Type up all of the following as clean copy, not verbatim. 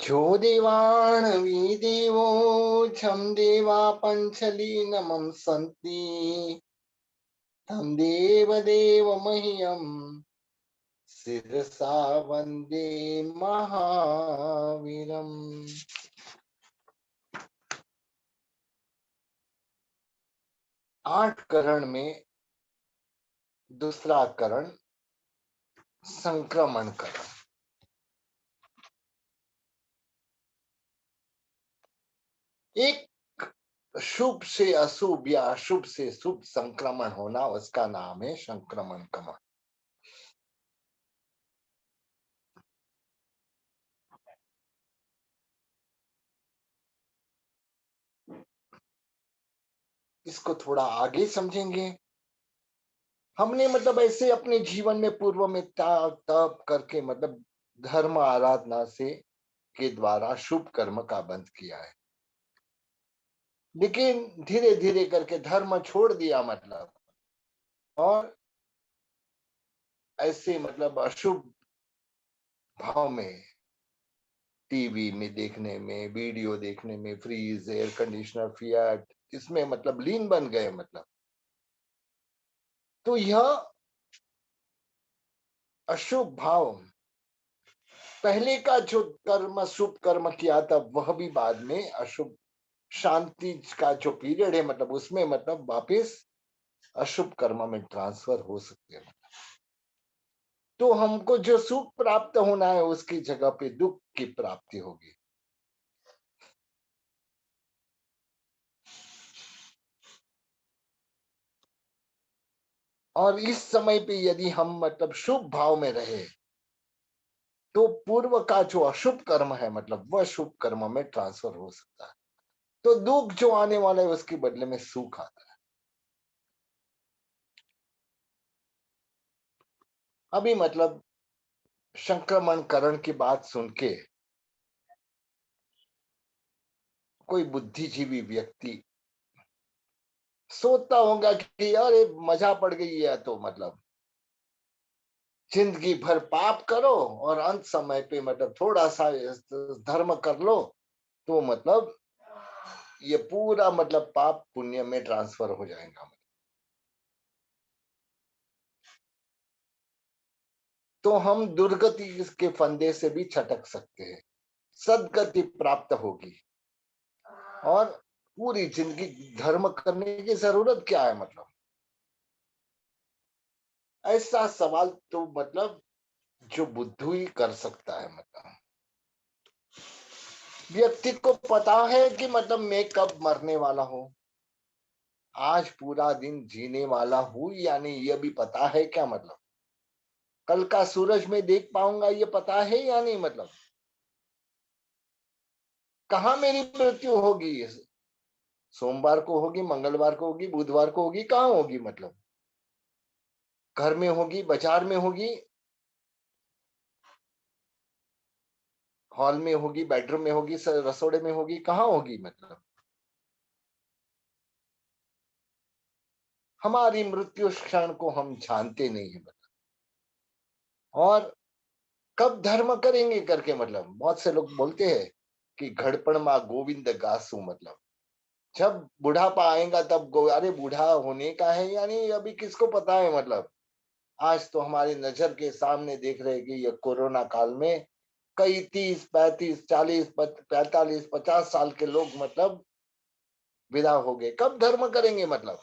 जो देवाणवी देवो छम देवा पंचलीनमं सन्ति तं देव मह्यं शिरसा वंदे महावीरम। 8 करण में दूसरा करण संक्रमण करण। एक शुभ से अशुभ या अशुभ से शुभ संक्रमण होना, उसका नाम है संक्रमण करण। इसको थोड़ा आगे समझेंगे। हमने मतलब ऐसे अपने जीवन में पूर्व में तप करके मतलब धर्म आराधना से के द्वारा शुभ कर्म का बंध किया है, लेकिन धीरे धीरे करके धर्म छोड़ दिया मतलब, और ऐसे मतलब अशुभ भाव में टीवी में देखने में, वीडियो देखने में, फ्रीज, एयर कंडीशनर, फिएट, इसमें मतलब लीन बन गए मतलब। तो यह अशुभ भाव पहले का जो कर्म शुभ कर्म किया था वह भी बाद में अशुभ शांति का जो पीरियड है मतलब उसमें मतलब वापिस अशुभ कर्म में ट्रांसफर हो सकते हैं। तो हमको जो सुख प्राप्त होना है उसकी जगह पे दुख की प्राप्ति होगी। और इस समय पे यदि हम मतलब शुभ भाव में रहे तो पूर्व का जो अशुभ कर्म है मतलब वह शुभ कर्म में ट्रांसफर हो सकता है। तो दुख जो आने वाला है उसके बदले में सुख आता है। अभी मतलब संक्रमण करण की बात सुन के कोई बुद्धिजीवी व्यक्ति सोचता होगा कि अरे मजा पड़ गई है, तो मतलब जिंदगी भर पाप करो और अंत समय पे मतलब थोड़ा सा धर्म कर लो तो मतलब ये पूरा मतलब पाप पुण्य में ट्रांसफर हो जाएगा। तो हम दुर्गति के फंदे से भी छटक सकते हैं, सदगति प्राप्त होगी और पूरी जिंदगी धर्म करने की जरूरत क्या है मतलब। ऐसा सवाल तो मतलब जो बुद्धू ही कर सकता है। मतलब व्यक्ति को पता है कि मतलब मैं कब मरने वाला हूं, आज पूरा दिन जीने वाला हूं या नहीं ये भी पता है क्या मतलब, कल का सूरज में देख पाऊंगा ये पता है या नहीं मतलब, कहाँ मेरी मृत्यु होगी, सोमवार को होगी, मंगलवार को होगी, बुधवार को होगी, कहाँ होगी मतलब, घर में होगी, बाजार में होगी, हॉल में होगी, बेडरूम में होगी, रसोड़े में होगी, कहाँ होगी मतलब। हमारी मृत्यु क्षण को हम जानते नहीं है मतलब। और कब धर्म करेंगे करके मतलब बहुत से लोग बोलते हैं कि घड़पण माँ गोविंद गासू मतलब जब बुढ़ापा आएगा तब अरे बूढ़ा होने का है या नहीं अभी किसको पता है मतलब। आज तो हमारी नजर के सामने देख रहे कि ये कोरोना काल में कई 30, 35, 40, 45, 50 साल के लोग मतलब विदा हो गए, कब धर्म करेंगे मतलब।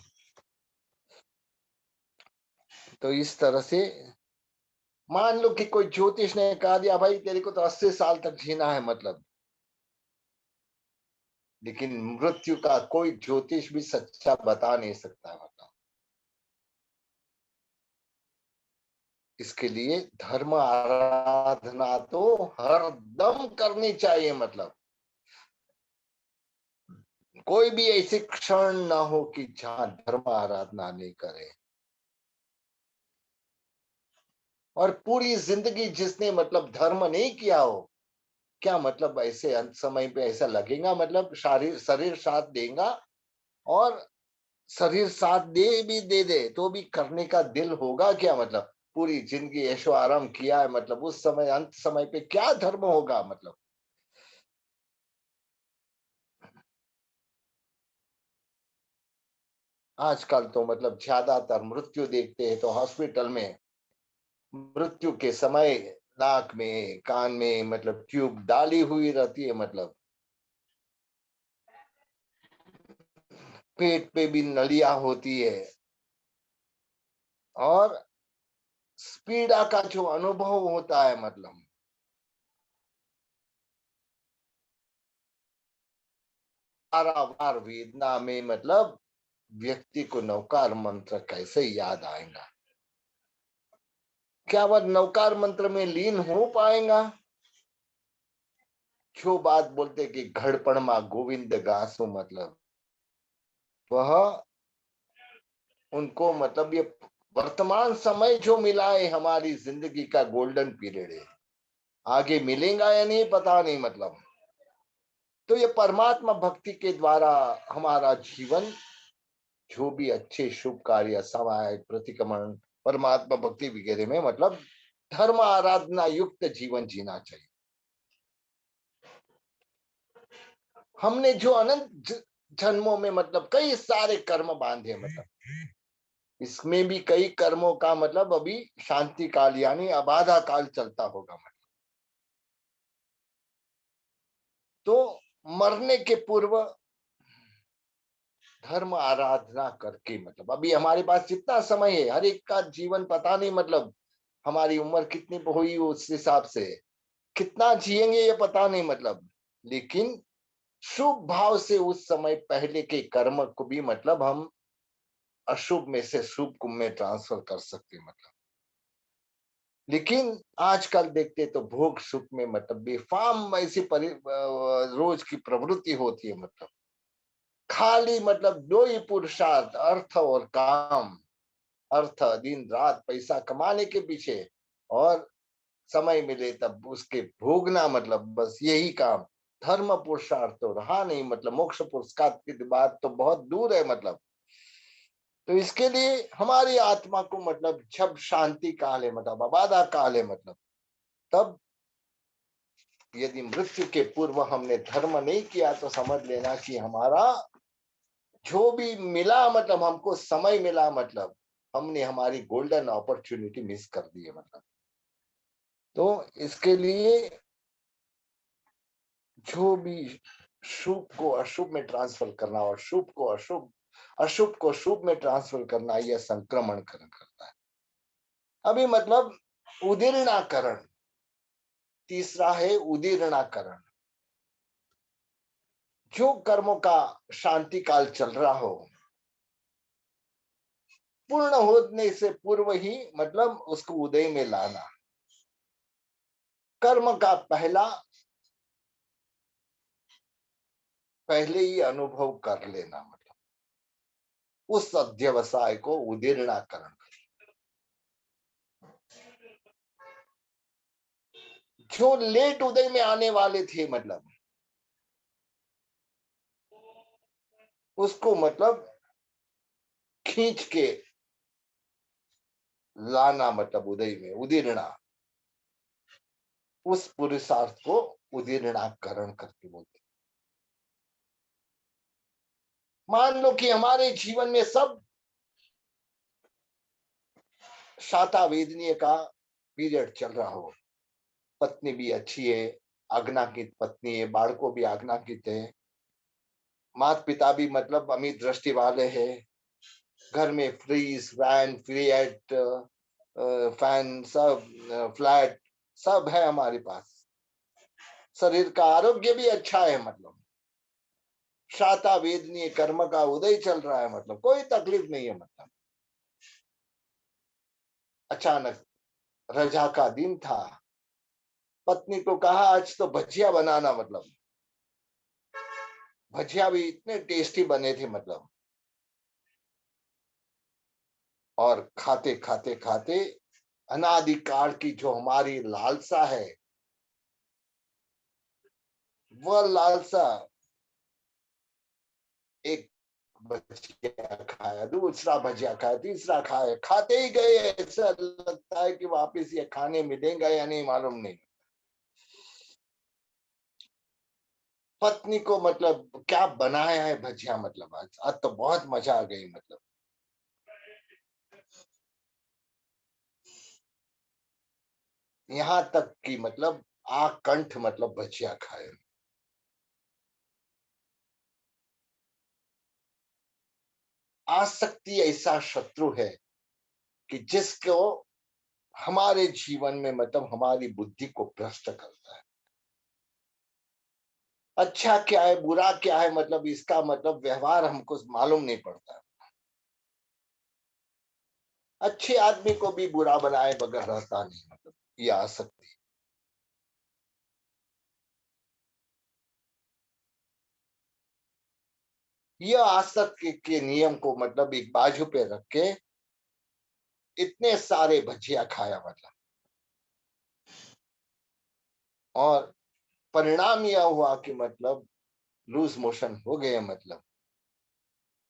तो इस तरह से मान लो कि कोई ज्योतिष ने कहा दिया भाई तेरे को तो 80 साल तक जीना है मतलब, लेकिन मृत्यु का कोई ज्योतिष भी सच्चा बता नहीं सकता है मतलब। इसके लिए धर्म आराधना तो हर दम करनी चाहिए मतलब, कोई भी ऐसी क्षण ना हो कि जहां धर्म आराधना नहीं करे। और पूरी जिंदगी जिसने मतलब धर्म नहीं किया हो, क्या मतलब ऐसे अंत समय पे ऐसा लगेगा मतलब शरीर साथ देगा, और शरीर साथ दे तो भी करने का दिल होगा क्या मतलब। पूरी जिंदगी ऐशो आराम किया है मतलब उस समय अंत समय पे क्या धर्म होगा मतलब। आजकल तो मतलब ज्यादातर मृत्यु देखते हैं तो हॉस्पिटल में मृत्यु के समय नाक में कान में मतलब ट्यूब डाली हुई रहती है, मतलब पेट पे भी नलियां होती है। और पीड़ा का जो अनुभव होता है मतलब पारावार वेदना में, मतलब व्यक्ति को नवकार मंत्र कैसे याद आएगा? क्या वह नवकार मंत्र में लीन हो पाएगा? जो बात बोलते कि घड़पण मा गोविंद गासो, मतलब वह उनको मतलब ये वर्तमान समय जो मिला है हमारी जिंदगी का गोल्डन पीरियड है, आगे मिलेगा या नहीं पता नहीं, मतलब तो ये परमात्मा भक्ति के द्वारा हमारा जीवन जो भी अच्छे शुभ कार्य समाज प्रतिक्रमण परमात्मा भक्ति वगैरह में मतलब धर्म आराधना युक्त जीवन जीना चाहिए। हमने जो अनंत जन्मों में मतलब कई सारे कर्म बांधे, मतलब इसमें भी कई कर्मों का मतलब अभी शांति काल यानी अबाधा काल चलता होगा, मतलब तो मरने के पूर्व धर्म आराधना करके मतलब अभी हमारे पास जितना समय है, हर एक का जीवन पता नहीं, मतलब हमारी उम्र कितनी हुई उस हिसाब से कितना जिएंगे ये पता नहीं, मतलब लेकिन शुभ भाव से उस समय पहले के कर्म को भी मतलब हम अशुभ में से शुभ में ट्रांसफर कर सकते हैं, मतलब लेकिन आजकल देखते तो भोग सुख में मतलब बेफाम ऐसी रोज की प्रवृत्ति होती है, मतलब खाली मतलब दो ही पुरुषार्थ अर्थ और काम। अर्थ दिन रात पैसा कमाने के पीछे, और समय मिले तब उसके भोगना, मतलब बस यही काम। धर्म पुरुषार्थ तो रहा नहीं, मतलब मोक्ष पुरस्कार की बात तो बहुत दूर है, मतलब तो इसके लिए हमारी आत्मा को मतलब जब शांति काल है मतलब अबाधा काल है, मतलब तब यदि मृत्यु के पूर्व हमने धर्म नहीं किया तो समझ लेना कि हमारा जो भी मिला मतलब हमको समय मिला, मतलब हमने हमारी गोल्डन अपॉर्चुनिटी मिस कर दी है, मतलब तो इसके लिए जो भी शुभ को अशुभ में ट्रांसफर करना और शुभ को अशुभ अशुभ को शुभ में ट्रांसफर करना, यह संक्रमण करता है। अभी मतलब उदीर्णाकरण, तीसरा है उदीर्णाकरण। जो कर्मों का शांति काल चल रहा हो, पूर्ण होने से पूर्व ही मतलब उसको उदय में लाना, कर्म का पहले ही अनुभव कर लेना, मतलब उस अध्यवसाय को उदीर्णाकरण। जो लेट उदय में आने वाले थे, मतलब उसको मतलब खींच के लाना, मतलब उदय में उदीर्णा, उस पुरुषार्थ को उदीर्णाकरण करके बोलते। मान लो कि हमारे जीवन में सब शाता वेदनीय का पीरियड चल रहा हो, पत्नी भी अच्छी है, आज्ञाकित पत्नी है, बालको भी आज्ञाकित है, माता पिता भी मतलब अमीर दृष्टि वाले हैं, घर में फ्रीज फैन फ्रीएट फैन सब फ्लैट सब है हमारे पास, शरीर का आरोग्य भी अच्छा है, मतलब शाता वेदनीय कर्म का उदय चल रहा है, मतलब कोई तकलीफ नहीं है, मतलब अचानक रजा का दिन था, पत्नी को कहा आज तो भजिया बनाना, मतलब भजिया भी इतने टेस्टी बने थे, मतलब और खाते खाते खाते अनादिकाल की जो हमारी लालसा है, वह लालसा एक भजिया खाया, दूसरा भजिया खाया, तीसरा खाया, खाते ही गए, ऐसा लगता है कि वापस ये खाने मिलेगा या नहीं मालूम नहीं। पत्नी को मतलब क्या बनाया है भजिया, मतलब आज तो बहुत मजा आ गई, मतलब यहाँ तक कि मतलब आकंठ मतलब भजिया खाए। आसक्ति ऐसा शत्रु है कि जिसको हमारे जीवन में मतलब हमारी बुद्धि को भ्रष्ट करता है। अच्छा क्या है बुरा क्या है मतलब इसका मतलब व्यवहार हमको मालूम नहीं पड़ता। अच्छे आदमी को भी बुरा बनाए बगैर रहता नहीं, मतलब ये आसक्ति। यह आसक्ति के नियम को मतलब एक बाजू पे रख के इतने सारे भजिया खाया, मतलब और परिणाम यह हुआ कि मतलब लूज मोशन हो गए, मतलब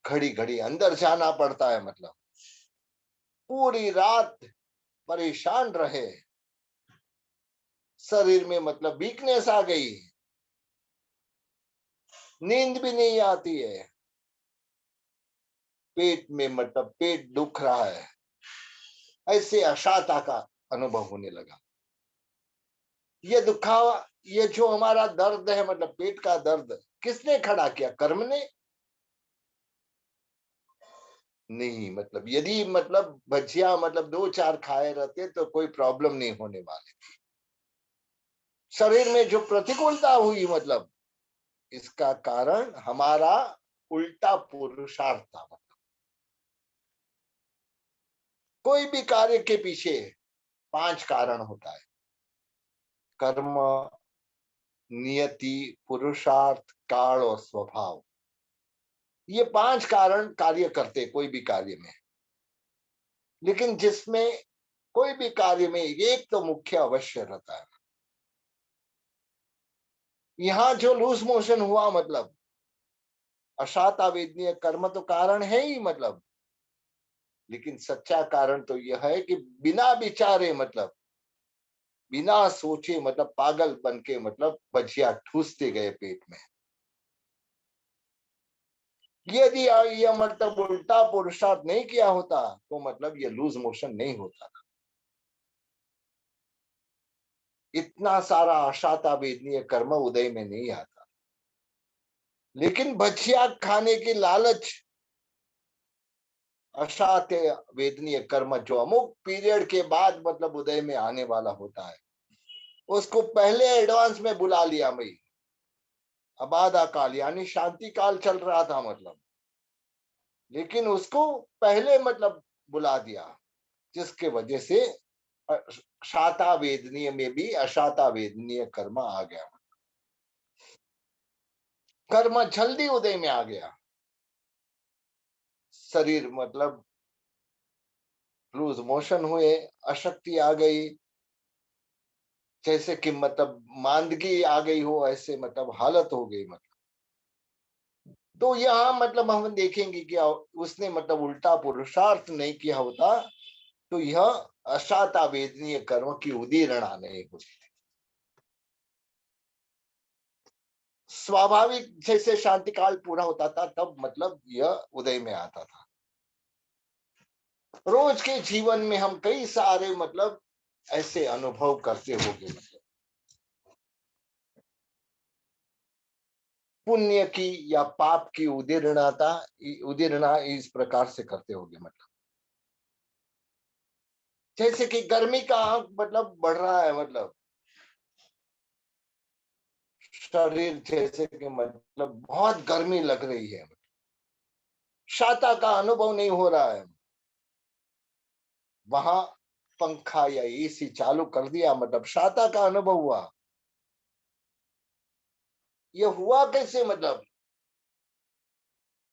घड़ी घड़ी अंदर जाना पड़ता है, मतलब पूरी रात परेशान रहे, शरीर में मतलब वीकनेस आ गई, नींद भी नहीं आती है, पेट में मतलब पेट दुख रहा है, ऐसे अशाता का अनुभव होने लगा। ये दुखावा, ये जो हमारा दर्द है मतलब पेट का दर्द, किसने खड़ा किया? कर्म ने नहीं। मतलब यदि मतलब भजिया मतलब दो चार खाए रहते तो कोई प्रॉब्लम नहीं होने वाली। शरीर में जो प्रतिकूलता हुई मतलब इसका कारण हमारा उल्टा पुरुषार्थ था। मतलब कोई भी कार्य के पीछे पांच कारण होता है: कर्म, नियति, पुरुषार्थ, काल और स्वभाव। ये पांच कारण कार्य करते कोई भी कार्य में, लेकिन जिसमें कोई भी कार्य में एक तो मुख्य अवश्य रहता है। यहाँ जो लूज मोशन हुआ मतलब अशाता वेदनीय कर्म तो कारण है ही, मतलब लेकिन सच्चा कारण तो यह है कि बिना विचारे मतलब बिना सोचे मतलब पागल बन के मतलब भजिया ठूसते गए पेट में। यदि यह मतलब उल्टा पुरुषार्थ नहीं किया होता तो मतलब ये लूज मोशन नहीं होता। इतना सारा अशाता वेदनीय कर्म उदय में नहीं आता, लेकिन भजिया खाने की लालच, अशाते वेदनीय कर्म जो अमुक पीरियड के बाद मतलब उदय में आने वाला होता है, उसको पहले एडवांस में बुला लिया। मैं अबाधा काल यानी शांति काल चल रहा था मतलब, लेकिन उसको पहले मतलब बुला दिया, जिसके वजह से शाता वेदनीय में भी अशाता वेदनीय कर्म आ गया, कर्म जल्दी उदय में आ गया। शरीर मतलब लूज मोशन हुए, अशक्ति आ गई, जैसे कि मतलब मांदगी आ गई हो, ऐसे मतलब हालत हो गई। मतलब तो यहाँ मतलब हम देखेंगे कि उसने मतलब उल्टा पुरुषार्थ नहीं किया होता तो यह अशाता वेदनीय कर्म की उदीरणा नहीं होती। स्वाभाविक जैसे शांति काल पूरा होता था तब मतलब यह उदय में आता था। रोज के जीवन में हम कई सारे मतलब ऐसे अनुभव करते होंगे, मतलब पुण्य की या पाप की उदीर्णता, उदीर्णा इस प्रकार से करते होंगे। मतलब जैसे कि गर्मी का आंक मतलब बढ़ रहा है, मतलब शरीर जैसे कि मतलब बहुत गर्मी लग रही है, शाता का अनुभव नहीं हो रहा है, वहां पंखा या एसी चालू कर दिया मतलब शाता का अनुभव हुआ। ये हुआ कैसे? मतलब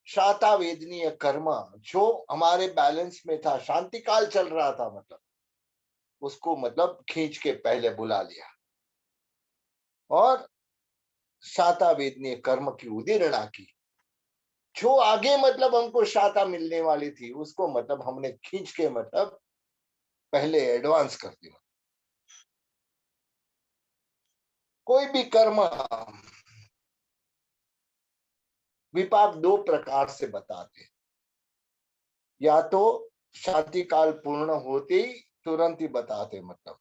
शाता वेदनीय कर्म जो हमारे बैलेंस में था, शांति काल चल रहा था, मतलब उसको मतलब खींच के पहले बुला लिया और शाता वेदनीय कर्म की उदीरणा की। जो आगे मतलब हमको शाता मिलने वाली थी उसको मतलब हमने खींच के मतलब पहले एडवांस कर दिया। कोई भी कर्म विपाक दो प्रकार से बताते हैं, या तो शांति काल पूर्ण होते ही तुरंत ही बताते, मतलब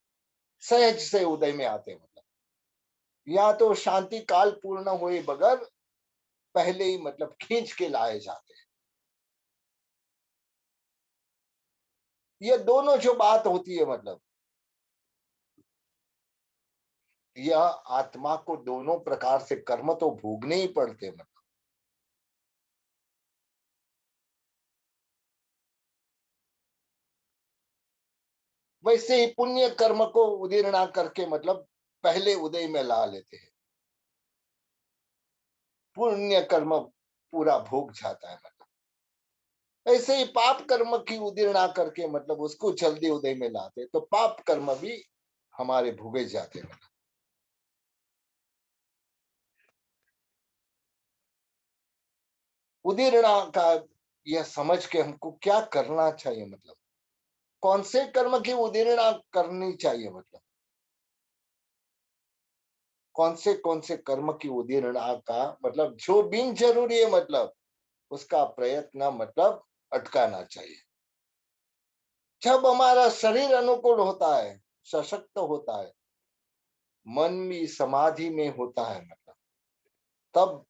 सहज से उदय में आते, मतलब या तो शांति काल पूर्ण हुए बगैर पहले ही मतलब खींच के लाए जाते हैं। ये दोनों जो बात होती है, मतलब यह आत्मा को दोनों प्रकार से कर्म तो भोगने ही पड़ते हैं, मतलब वैसे ही पुण्य कर्म को उदीर्णा करके मतलब पहले उदय में ला लेते हैं, पुण्य कर्म पूरा भोग जाता है, मतलब ऐसे ही पाप कर्म की उदीर्णा करके मतलब उसको जल्दी उदय में लाते, तो पाप कर्म भी हमारे भोगे जाते हैं। उदीर्णा का यह समझ के हमको क्या करना चाहिए, मतलब कौन से कर्म की उदीर्णा करनी चाहिए, मतलब कौन से कर्म की उदीर्णा का मतलब जो बिन जरूरी है, मतलब उसका प्रयत्न मतलब अटकाना चाहिए। जब हमारा शरीर अनुकूल होता है, सशक्त होता है, मन भी समाधि में होता है, मतलब तब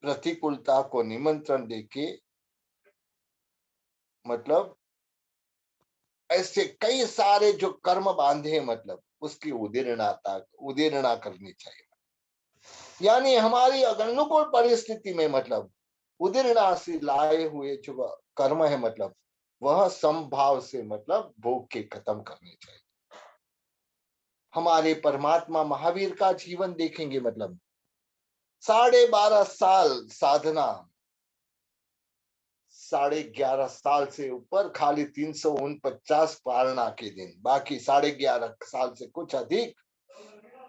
प्रतिकूलता को निमंत्रण देके मतलब ऐसे कई सारे जो कर्म बांधे हैं, मतलब उसकी उदीर्णा करनी चाहिए। यानी हमारी अनुकूल परिस्थिति में मतलब उदीर्णा से लाए हुए जो कर्म है, मतलब वह समभाव से मतलब भोग के खत्म करने चाहिए। हमारे परमात्मा महावीर का जीवन देखेंगे, मतलब 12.5 साल साधना, 11.5 साल से ऊपर खाली 349 पारणा के दिन, बाकी 11.5 साल से कुछ अधिक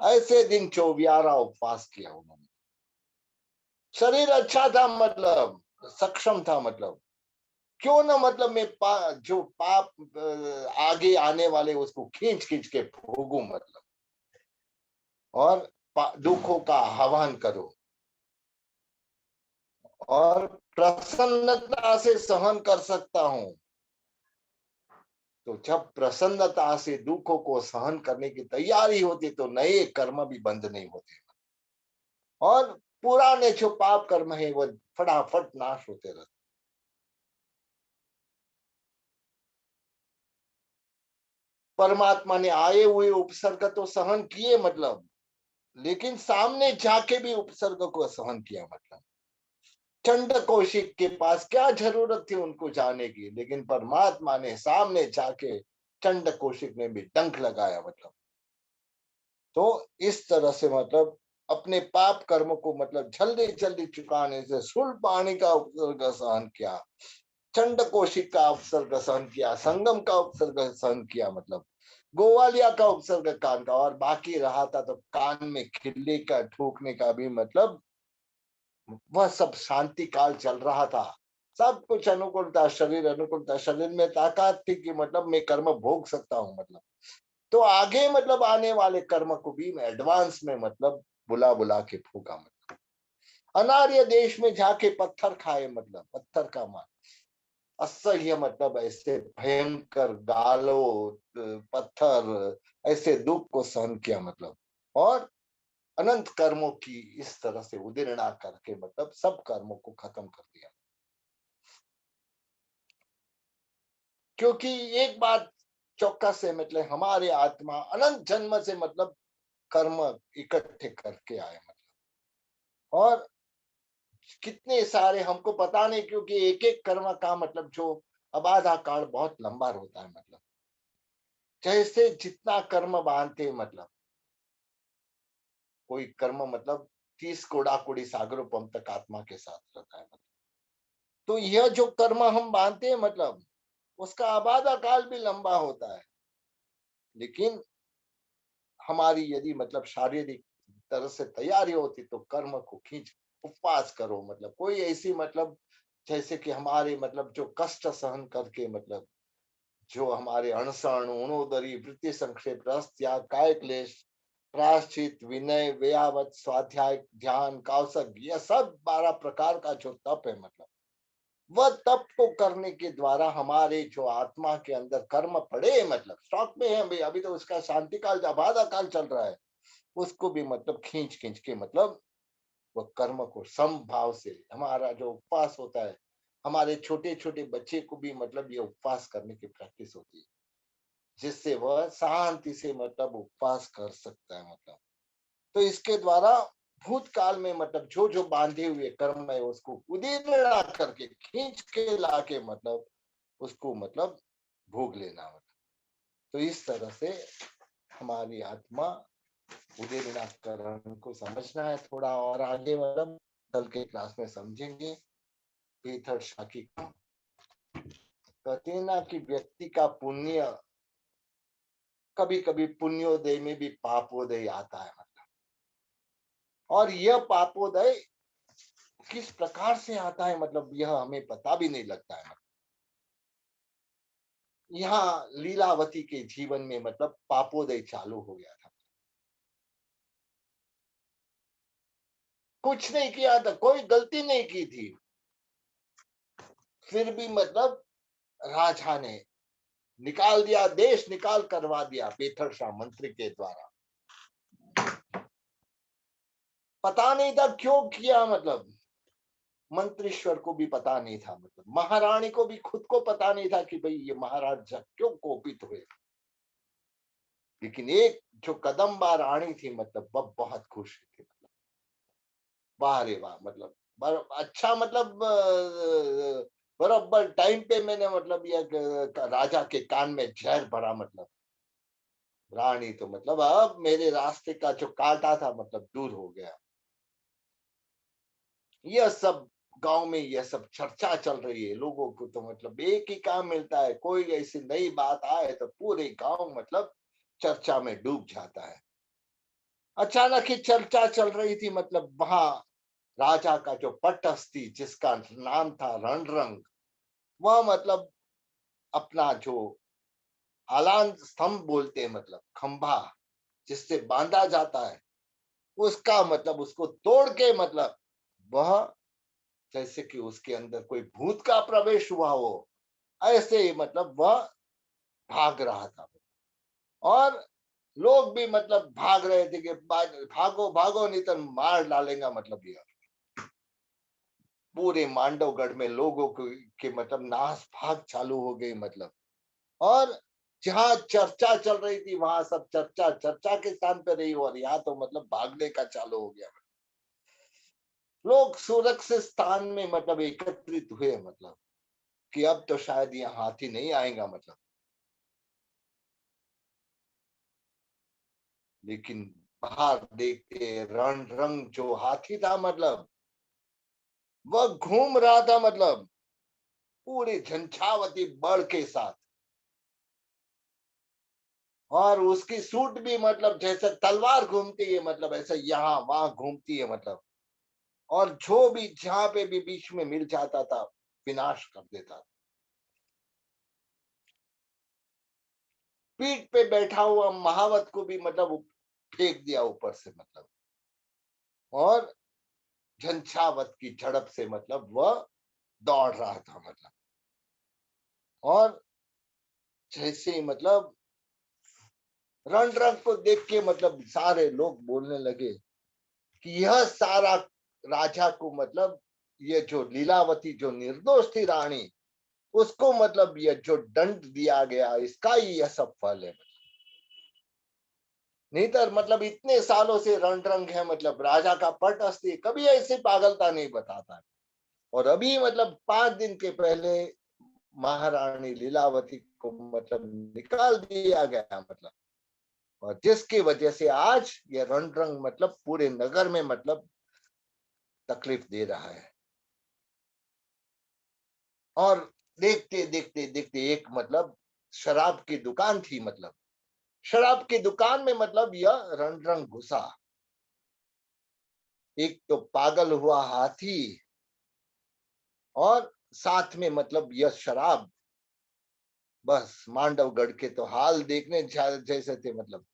ऐसे दिन 24 उपवास किया उन्होंने। शरीर अच्छा था, मतलब सक्षम था, मतलब क्यों ना मतलब जो पाप आगे आने वाले उसको खींच खींच के भोगू, मतलब और दुखों का आह्वान करो और प्रसन्नता से सहन कर सकता हूं। तो जब प्रसन्नता से दुखों को सहन करने की तैयारी होती, तो नए कर्म भी बंद नहीं होते और पुराने जो पाप कर्म है वो फटाफट नाश होते रहते। परमात्मा ने आए हुए उपसर्ग तो सहन किए, मतलब लेकिन सामने जाके भी उपसर्ग को सहन किया, मतलब चंड कौशिक के पास क्या जरूरत थी उनको जाने की, लेकिन परमात्मा ने सामने जाके चंड कौशिक ने भी डंक लगाया, मतलब तो इस तरह से मतलब अपने पाप कर्म को मतलब जल्दी जल्दी चुकाने से शूलपाणि का उपसर्ग सहन किया, चंड कौशिक का उपसर्ग सहन किया, संगम का उपसर्ग सहन किया, मतलब गोवालिया का उपसर्ग कान का, और बाकी रहा था तो कान में खिल्ली का ठोकने का भी, मतलब वह सब शांति काल चल रहा था। सब कुछ अनुकूल था, शरीर अनुकूल था, शरीर में ताकत थी कि मतलब मैं कर्म भोग सकता हूँ, मतलब तो आगे मतलब आने वाले कर्म को भी मैं एडवांस में मतलब बुला बुला के फूका, मतलब अनार्य देश में जाके पत्थर खाए, मतलब पत्थर का मार असह्य, मतलब ऐसे भयंकर गालों पत्थर ऐसे दुख को सहन किया, मतलब और अनंत कर्मों की इस तरह से उदीर्णा करके मतलब सब कर्मों को खत्म कर दिया। क्योंकि एक बात चौकस है, मतलब हमारे आत्मा अनंत जन्म से मतलब कर्म इकट्ठे करके आए, मतलब और कितने सारे हमको पता नहीं, क्योंकि एक एक कर्म का मतलब जो अबाधा काल बहुत लंबा होता है, मतलब जैसे जितना कर्म बांधते, मतलब कोई कर्म मतलब 30 कोड़ा कोड़ी सागरों पम तक आत्मा के साथ रहता है, मतलब तो यह जो कर्म हम बांधते हैं, मतलब उसका आबादा काल भी लंबा होता है। लेकिन हमारी यदि मतलब शारीरिक तरह से तैयारी होती, तो कर्म को खींच उपवास करो, मतलब कोई ऐसी मतलब जैसे कि हमारे मतलब जो कष्ट सहन करके मतलब जो हमारे अनशन उणोदरी वृत्ति संक्षेप रस त्याग काय क्लेश प्रायश्चित, विनय, व्यावत, स्वाध्याय, ध्यान, कौशक, यह सब 12 प्रकार का जो तप है मतलब, वह तप को करने के द्वारा हमारे जो आत्मा के अंदर कर्म पड़े मतलब स्टॉक में है अभी, अभी तो उसका शांति काल आबादा काल चल रहा है, उसको भी मतलब खींच खींच के मतलब वह कर्म को समभाव से, हमारा जो उपवास होता है, हमारे छोटे छोटे बच्चे को भी मतलब ये उपवास करने की प्रैक्टिस होती है, जिससे वह शांति से मतलब उपवास कर सकता है मतलब। तो इसके द्वारा भूतकाल में मतलब जो जो बांधे हुए कर्म है उसको उधेड़ना करके खींच के लाके मतलब उसको मतलब भोग लेना मतलब। तो इस तरह से हमारी आत्मा उदयनाकरण को समझना है थोड़ा और आगे मतलब कल के क्लास में समझेंगे। थर्ड शाखी कहते हैं ना कि व्यक्ति का पुण्य, कभी कभी पुण्योदय में भी पापोदय आता है मतलब, और यह पापोदय किस प्रकार से आता है मतलब यह हमें पता भी नहीं लगता है। यहाँ लीलावती के जीवन में मतलब पापोदय चालू हो गया था, कुछ नहीं किया था, कोई गलती नहीं की थी, फिर भी मतलब राजा ने निकाल दिया, देश निकाल करवा दिया बेथरशा मंत्री के द्वारा। पता नहीं था क्यों किया मतलब, मंत्रीश्वर को भी पता नहीं था मतलब, महारानी को भी खुद को पता नहीं था कि भाई ये महाराज क्यों कोपित हुए। लेकिन एक जो कदम्बा रानी थी मतलब वह बहुत खुश थी मतलब, वाह रे वाह मतलब अच्छा मतलब बराबर टाइम पे मैंने मतलब ये राजा के कान में जहर भरा मतलब, रानी तो मतलब अब मेरे रास्ते का जो कांटा था मतलब दूर हो गया। यह सब गांव में यह सब चर्चा चल रही है, लोगों को तो मतलब एक ही काम मिलता है, कोई ऐसी नई बात आए तो पूरे गांव मतलब चर्चा में डूब जाता है। अचानक ही चर्चा चल रही थी मतलब वहां राजा का जो पटस्थी जिसका नाम था रणरंग, वह मतलब अपना जो आलान स्तंभ बोलते हैं मतलब खंभा जिससे बांधा जाता है, उसका मतलब उसको तोड़ के मतलब वह जैसे कि उसके अंदर कोई भूत का प्रवेश हुआ हो, ऐसे ही मतलब वह भाग रहा था। और लोग भी मतलब भाग रहे थे कि भागो भागो नहीं तो मार डालेगा मतलब ये। पूरे मांडवगढ़ में लोगों के मतलब नाश भाग चालू हो गई मतलब, और जहाँ चर्चा चल रही थी वहां सब चर्चा चर्चा के स्थान पे रही, और यहाँ तो मतलब भागने का चालू हो गया। लोग सुरक्षित स्थान में मतलब एकत्रित हुए मतलब कि अब तो शायद यहाँ हाथी नहीं आएगा मतलब। लेकिन बाहर देखते रण रंग जो हाथी था मतलब वह घूम रहा था मतलब पूरे झंझावती बल के साथ, और उसकी सूट भी मतलब जैसे तलवार घूमती है मतलब ऐसे यहाँ वहां घूमती है मतलब, और जो भी जहां पे भी बीच में मिल जाता था विनाश कर देता था। पीठ पे बैठा हुआ महावत को भी मतलब फेंक दिया ऊपर से मतलब, और झंझावत की झड़प से मतलब वह दौड़ रहा था मतलब। और जैसे ही मतलब रण रंग को देख के मतलब सारे लोग बोलने लगे कि यह सारा राजा को मतलब ये जो लीलावती जो निर्दोष थी रानी, उसको मतलब ये जो दंड दिया गया इसका ही यह सब फल है। नहीं तो मतलब इतने सालों से रणरंग है मतलब राजा का पट अस्ति कभी ऐसे पागलता नहीं बताता। और अभी मतलब 5 दिन के पहले महारानी लीलावती को मतलब निकाल दिया गया मतलब, और जिसकी वजह से आज ये रणरंग मतलब पूरे नगर में मतलब तकलीफ दे रहा है। और देखते देखते देखते एक मतलब शराब की दुकान थी मतलब, शराब की दुकान में मतलब यह रणरंग घुसा, एक तो पागल हुआ हाथी और साथ में मतलब यह शराब, बस मांडवगढ़ के तो हाल देखने जैसे थे मतलब।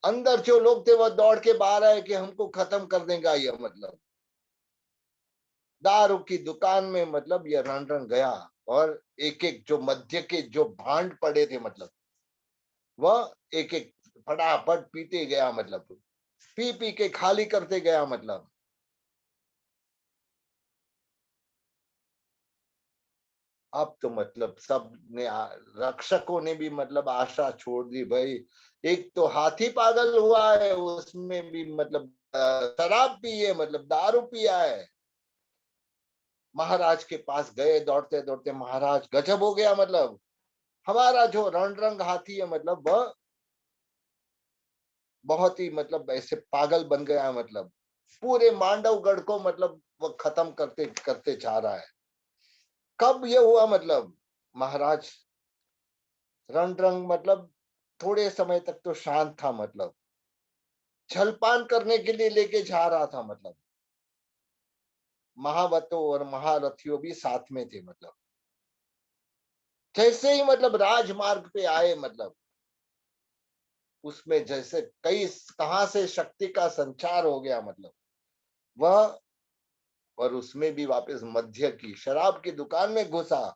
अंदर जो लोग थे वो दौड़ के बाहर आए कि हमको खत्म कर देगा ये, मतलब दारू की दुकान में मतलब ये रण रण गया, और एक एक जो मध्य के जो भांड पड़े थे, मतलब वह एक एक फटाफट पीते गया, मतलब पी पी के खाली करते गया। मतलब अब तो मतलब सब ने रक्षकों ने भी मतलब आशा छोड़ दी भाई। एक तो हाथी पागल हुआ है, उसमें भी मतलब शराब पी है, मतलब दारू पिया है। महाराज के पास गए दौड़ते दौड़ते, महाराज गजब हो गया, मतलब हमारा जो रणरंग हाथी है, मतलब वह बहुत ही मतलब ऐसे पागल बन गया, मतलब पूरे मांडवगढ़ को मतलब वो खत्म करते करते जा रहा है। कब ये हुआ, मतलब महाराज रणरंग मतलब थोड़े समय तक तो शांत था, मतलब जलपान करने के लिए लेके जा रहा था, मतलब महावतों और महारथियों भी साथ में थे। मतलब जैसे ही मतलब राजमार्ग पे आए, मतलब उसमें जैसे कई कहां से शक्ति का संचार हो गया, मतलब वह, और उसमें भी वापस मध्य की शराब की दुकान में घुसा,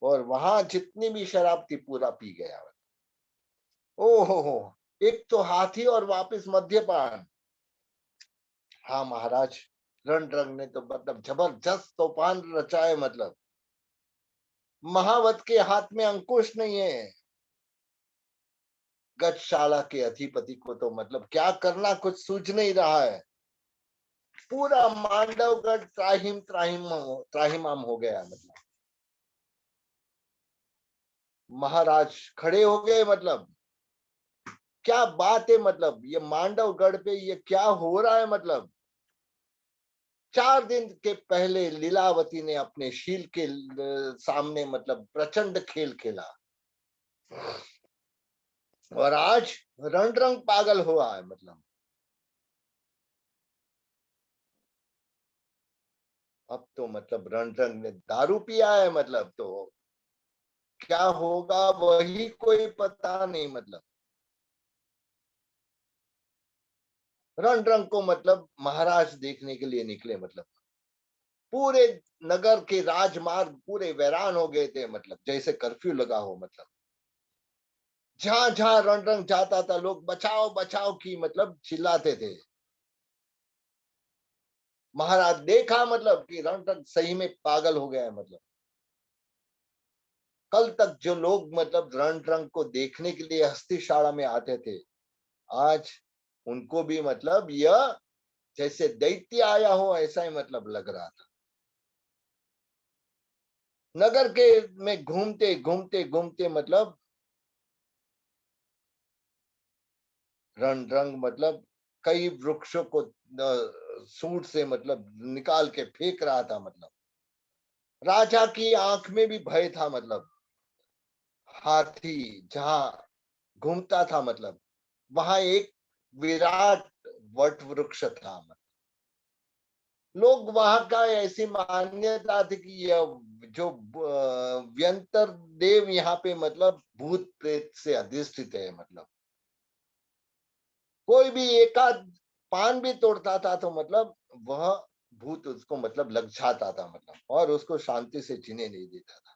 और वहां जितनी भी शराब थी पूरा पी गया। ओहो हो, एक तो हाथी और वापस मद्यपान। हाँ महाराज, रणरंग ने तो मतलब जबरदस्त तूफान रचा है। मतलब महावत के हाथ में अंकुश नहीं है। गजशाला के अधिपति को तो मतलब क्या करना कुछ सूझ नहीं रहा है। पूरा मांडवगढ़ त्राहिम त्राहिम त्राहिमाम हो गया। मतलब महाराज खड़े हो गए, मतलब क्या बात है, मतलब ये मांडवगढ़ पे ये क्या हो रहा है। मतलब 4 दिन के पहले लीलावती ने अपने शील के सामने मतलब प्रचंड खेल खेला, और आज रणरंग पागल हुआ है। मतलब अब तो मतलब रणरंग ने दारू पिया है, मतलब तो क्या होगा वही कोई पता नहीं। मतलब रणरंग को मतलब महाराज देखने के लिए निकले, मतलब पूरे नगर के राजमार्ग पूरे वीरान हो गए थे, मतलब जैसे कर्फ्यू लगा हो। मतलब जहां जहां रणरंग जाता था लोग बचाओ बचाओ की मतलब चिल्लाते थे। महाराज देखा मतलब कि रणरंग सही में पागल हो गया है। मतलब कल तक जो लोग मतलब रणरंग को देखने के लिए हस्तिशाला में आते थे, आज उनको भी मतलब यह जैसे दैत्य आया हो ऐसा ही मतलब लग रहा था। नगर के में घूमते घूमते घूमते मतलब रणरंग मतलब कई वृक्षों को सूट से मतलब निकाल के फेंक रहा था। मतलब राजा की आंख में भी भय था। मतलब हाथी जहां घूमता था, मतलब वहां एक विराट वट वृक्ष था। लोग वहां का ऐसी मान्यता थी कि यह जो व्यंतर देव यहाँ पे मतलब भूत प्रेत से अधिष्ठित है। मतलब कोई भी एकाध पान भी तोड़ता था तो मतलब वह भूत उसको मतलब लग जाता था, मतलब और उसको शांति से जीने नहीं देता था,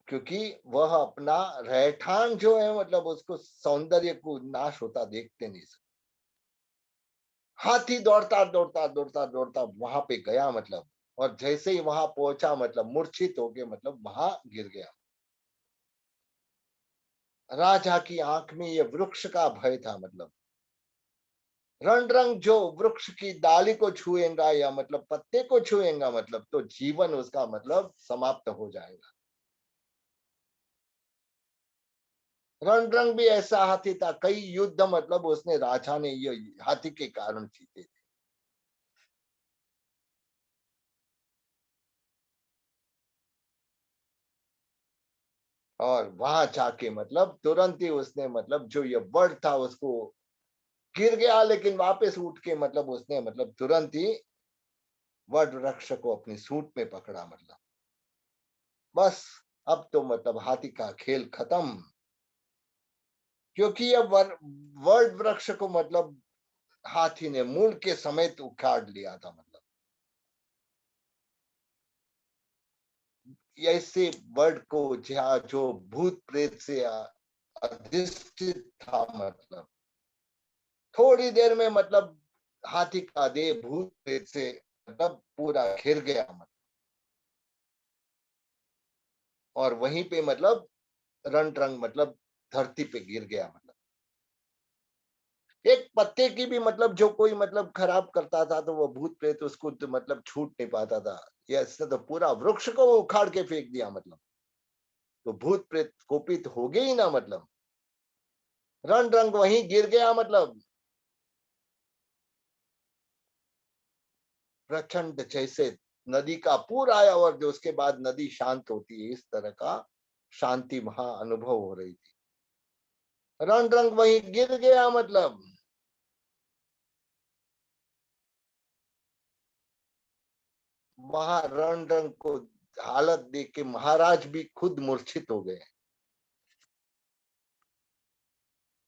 क्योंकि वह अपना रहठान जो है मतलब उसको सौंदर्य को नाश होता देखते नहीं सकते। हाथी दौड़ता दौड़ता दौड़ता दौड़ता वहां पे गया, मतलब और जैसे ही वहां पहुंचा मतलब मूर्छित होके मतलब वहां गिर गया। राजा की आंख में ये वृक्ष का भय था। मतलब रणरंग जो वृक्ष की डाली को छुएगा या मतलब पत्ते को छुएगा, मतलब तो जीवन उसका मतलब समाप्त हो जाएगा। रणरंग भी ऐसा हाथी था, कई युद्ध मतलब उसने राजा ने ये हाथी के कारण जीते थे। और वहां जाके मतलब तुरंत ही उसने मतलब जो ये वर्ड था उसको गिर गया, लेकिन वापस उठ के मतलब उसने मतलब तुरंत ही वट वृक्ष को अपनी सूंड में पकड़ा। मतलब बस अब तो मतलब हाथी का खेल खत्म। क्योंकि यह वट वृक्ष को मतलब हाथी ने मूल के समेत उखाड़ लिया था। मतलब ऐसे वर्ड को जहाँ जो भूत प्रेत से अधिष्ठित था, मतलब थोड़ी देर में मतलब हाथी का देह भूत प्रेत से मतलब पूरा घिर गया, मतलब और वहीं पे मतलब रंग रंग मतलब धरती पे गिर गया। मतलब एक पत्ते की भी मतलब जो कोई मतलब खराब करता था तो वो भूत प्रेत उसको तो मतलब छूट नहीं पाता था। ये ऐसे तो पूरा वृक्ष को वो उखाड़ के फेंक दिया। मतलब तो भूत प्रेत कोपित हो गए ही ना। मतलब रंग रंग वहीं गिर गया। मतलब प्रचंड जैसे नदी का पूर आया और जो उसके बाद नदी शांत होती है, इस तरह का शांति वहां अनुभव हो रही थी। रंग रंग वहीं गिर गया। मतलब वहां रण रंग को हालत देख के महाराज भी खुद मूर्छित हो गए।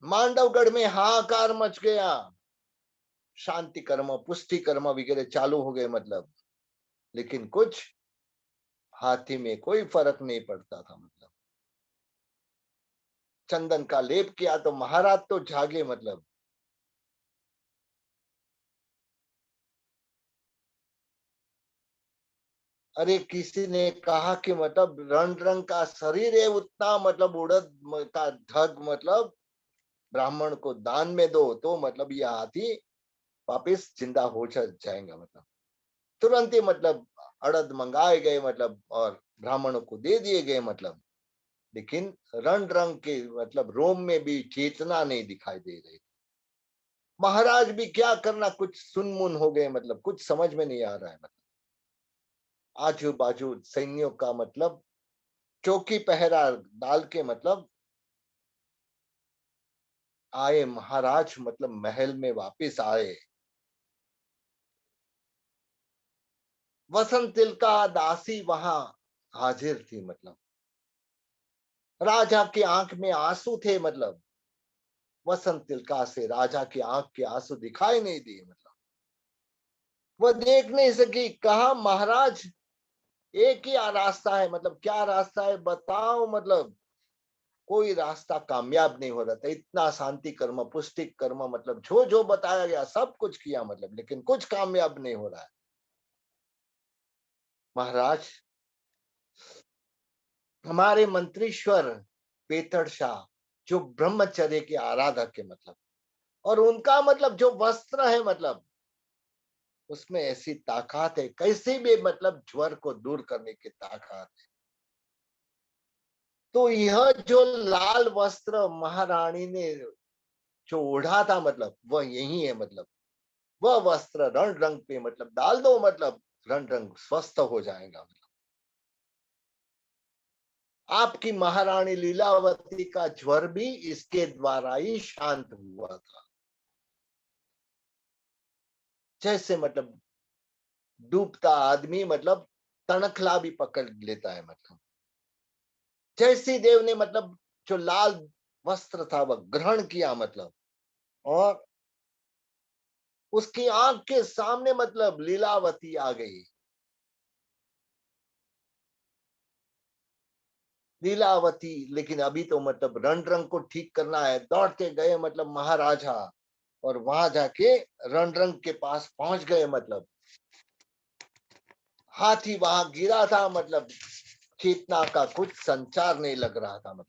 मांडवगढ़ में हाहाकार मच गया। शांति कर्म पुष्टि कर्म वगैरह चालू हो गए। मतलब लेकिन कुछ हाथी में कोई फर्क नहीं पड़ता था। मतलब चंदन का लेप किया तो महाराज तो जागे। मतलब अरे किसी ने कहा कि मतलब रण रंग का शरीर है उतना, मतलब उड़द का ढग मतलब ब्राह्मण को दान में दो तो मतलब यह हाथी वापिस जिंदा हो जाएगा। मतलब तुरंत ही मतलब अड़द मंगाए गए, मतलब और ब्राह्मणों को दे दिए गए। मतलब लेकिन रण रंग के मतलब रोम में भी चेतना नहीं दिखाई दे रही। महाराज भी क्या करना, कुछ सुनमुन हो गए। मतलब कुछ समझ में नहीं आ रहा है। मतलब आजू बाजू सैन्यों का मतलब चौकी पहरा डाल के मतलब आए महाराज, मतलब महल में वापिस आए। वसंत तिलका दासी वहां हाजिर थी। मतलब राजा की आंख में आंसू थे। मतलब वसंत तिलका से राजा की आंख के आंसू दिखाई नहीं दिए। मतलब वह देख नहीं सकी। कहा महाराज एक ही रास्ता है, मतलब क्या रास्ता है बताओ। मतलब कोई रास्ता कामयाब नहीं हो रहा था। इतना शांति कर्म पुष्टि कर्म मतलब जो जो बताया गया सब कुछ किया, मतलब लेकिन कुछ कामयाब नहीं हो रहा है। महाराज हमारे मंत्रीश्वर पेतड़ शाह जो ब्रह्मचर्य के आराधक है, मतलब और उनका मतलब जो वस्त्र है, मतलब उसमें ऐसी ताकत है, कैसे भी मतलब ज्वर को दूर करने की ताकत है। तो यह जो लाल वस्त्र महारानी ने जो ओढ़ा था, मतलब वह यही है। मतलब वह वस्त्र रण रंग पे मतलब डाल दो, मतलब रण रंग स्वस्थ हो जाएगा। मतलब आपकी महारानी लीलावती का ज्वर भी इसके द्वारा ही शांत हुआ था। जैसे मतलब डूबता आदमी मतलब तणखला भी पकड़ लेता है। मतलब जैसी देव ने मतलब जो लाल वस्त्र था वह ग्रहण किया, मतलब और उसकी आंख के सामने मतलब लीलावती आ गई। लीलावती लेकिन अभी तो मतलब रण रंग को ठीक करना है, दौड़ते गए मतलब महाराजा और वहां जाके रण रंग के पास पहुंच गए। मतलब हाथी वहां गिरा था। मतलब चेतना का कुछ संचार नहीं लग रहा था। मतलब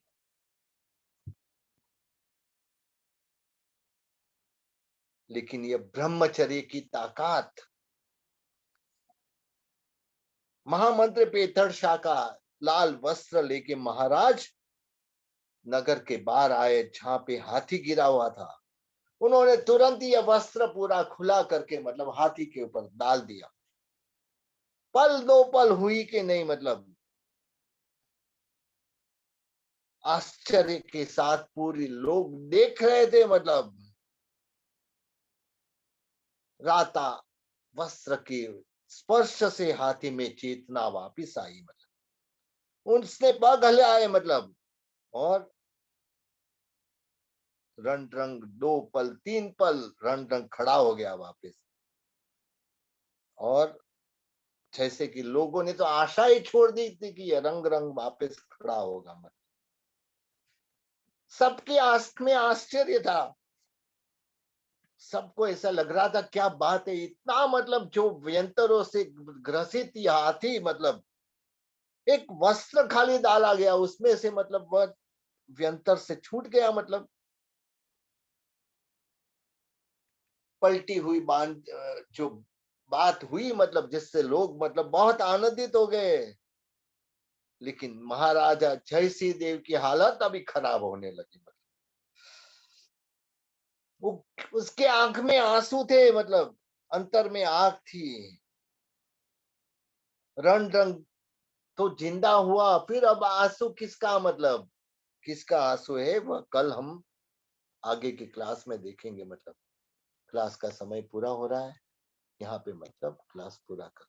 लेकिन ये ब्रह्मचर्य की ताकत, महामंत्र पेथर शाह का लाल वस्त्र लेके महाराज नगर के बाहर आए जहां पे हाथी गिरा हुआ था। उन्होंने तुरंत ही यह वस्त्र पूरा खुला करके मतलब हाथी के ऊपर डाल दिया। पल दो पल हुई कि नहीं, मतलब आश्चर्य के साथ पूरी लोग देख रहे थे। मतलब राता वस्त्र के स्पर्श से हाथी में चेतना वापिस आई। मतलब उसने पग हिलाए। मतलब और रण रंग 2 पल 3 पल रण रंग खड़ा हो गया वापस। और जैसे कि लोगों ने तो आशा ही छोड़ दी थी कि ये रंग रंग वापस खड़ा होगा। मतलब सबकी आंख में आश्चर्य था, सबको ऐसा लग रहा था क्या बात है, इतना मतलब जो व्यंतरों से ग्रसित ये हाथी, मतलब एक वस्त्र खाली डाला गया उसमें से, मतलब वह व्यंतर से छूट गया। मतलब पलटी हुई जो बात हुई, मतलब जिससे लोग मतलब बहुत आनंदित हो गए। लेकिन महाराजा जय सिंह देव की हालत अभी खराब होने लगी। वो उसके आंख में आंसू थे, मतलब अंतर में आग थी। रण रंग तो जिंदा हुआ, फिर अब आंसू किसका, मतलब किसका आंसू है वह कल हम आगे की क्लास में देखेंगे। मतलब क्लास का समय पूरा हो रहा है, यहाँ पे मतलब क्लास पूरा कर